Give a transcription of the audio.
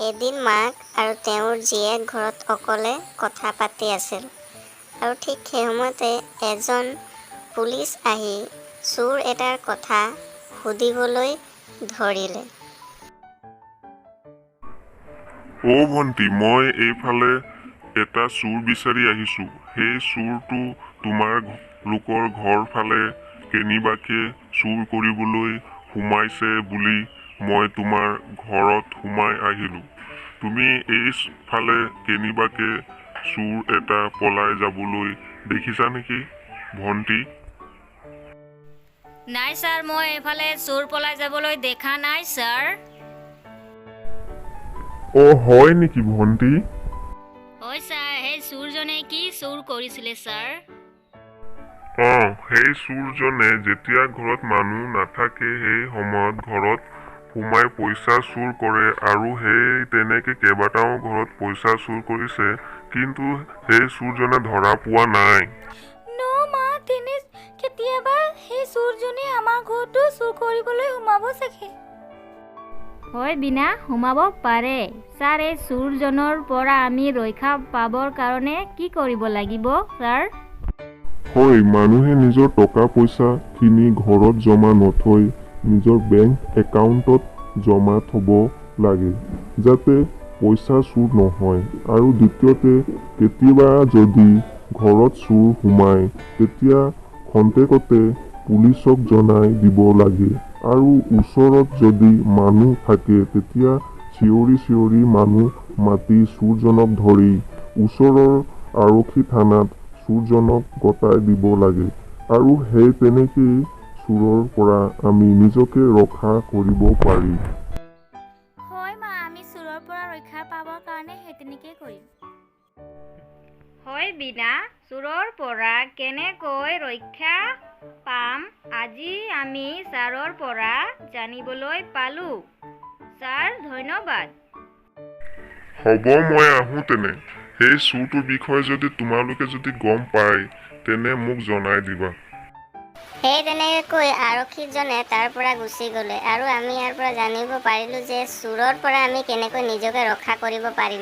এদিন মাক আৰু তেওঁৰ জীয়েক ঘৰত অকলে কথা পাতি আছিল আৰু ঠিক সেই সময়তে এজন পুলিচ আহি চোৰ এটাৰ কথা সুধিবলৈ ধৰিলে। ভণ্টি, মই এইফালে এটা চোৰ বিচাৰি আহিছোঁ। সেই চোৰটো তোমাৰ লোকৰ ঘৰ ফালে কেনিবাকে চুৰ কৰিবলৈ সোমাইছে বুলি মই তোমাৰ ঘৰত সোমাই আহিলোঁ। তুমি এইফালে কেনিবাকে চোৰ এটা পলাই যাবলৈ দেখিছা নেকি ভণ্টি? নাই ছাৰ, মই এইফালে চোৰ পলাই যাবলৈ দেখা নাই ছাৰ। হয় নেকি ভণ্টি? হয় ছাৰ, সেই চোৰজনে কি চোৰ কৰিছিলে ছাৰ? সেই চোৰজনে যেতিয়া ঘৰত মানুহ নাথাকে সেই সময়ত ঘৰত সোমাই পইচা চুৰ কৰে আৰু সেই তেনেকে কেইবাটাও ঘৰত পইচা চুৰ কৰিছে, কিন্তু সেই চোৰজনে ধৰা পোৱা নাই। কেতিয়াবা সেই চোৰজনে আমাৰ ঘৰতো চুৰ কৰিবলৈ সোমাব চাগে। হয় বিনা, সোমাব পাৰে। ছাৰ, এই চোৰজনৰ পৰা আমি ৰক্ষা পাবৰ কাৰণে কি কৰিব লাগিব ছাৰ? হয়, মানুহে নিজৰ টকা পইচা খিনি ঘৰত জমা নথৈ নিজৰ বেংক একাউণ্টত জমা থব লাগে, যাতে পইচা চুৰ নহয়। আৰু দ্বিতীয়তে, কেতিয়াবা যদি ঘৰত চুৰ সোমায় তেতিয়া খন্তেকতে পুলিচক জনাই দিব লাগে। আৰু ওচৰত যদি মানুহ থাকে তেতিয়া চিঞৰি মানুহ মাতি চোৰজনক ধৰি ওচৰৰ আৰক্ষী থানাত চোৰজনক গতাই দিব লাগে। আৰু সেই তেনেকেই চোৰৰ পৰা আমি নিজকে ৰক্ষা কৰিব পাৰি। হয় মা, আমি চোৰৰ পৰা ৰক্ষা পাবৰ কাৰণে সেই তেনেকেই কৰিম। হয় বিনা, চোৰৰ পৰা কেনেকৈ ৰক্ষা পাম আজি আমি ছাৰৰ পৰা জানিবলৈ পালো। ছাৰ, ধন্যবাদ। হ'ব, মই আহোঁ তেনে। সেই চোৰটোৰ বিষয়ে যদি তোমালোকে যদি গম পাই তেনে মোক জনাই দিবা। সেই তেনেকৈ কৈ আৰক্ষীজনে তাৰ পৰা গুচি গ'লে আৰু আমি ইয়াৰ পৰা জানিব পাৰিলোঁ যে চোৰৰ পৰা আমি কেনেকৈ নিজকে ৰক্ষা কৰিব পাৰিম।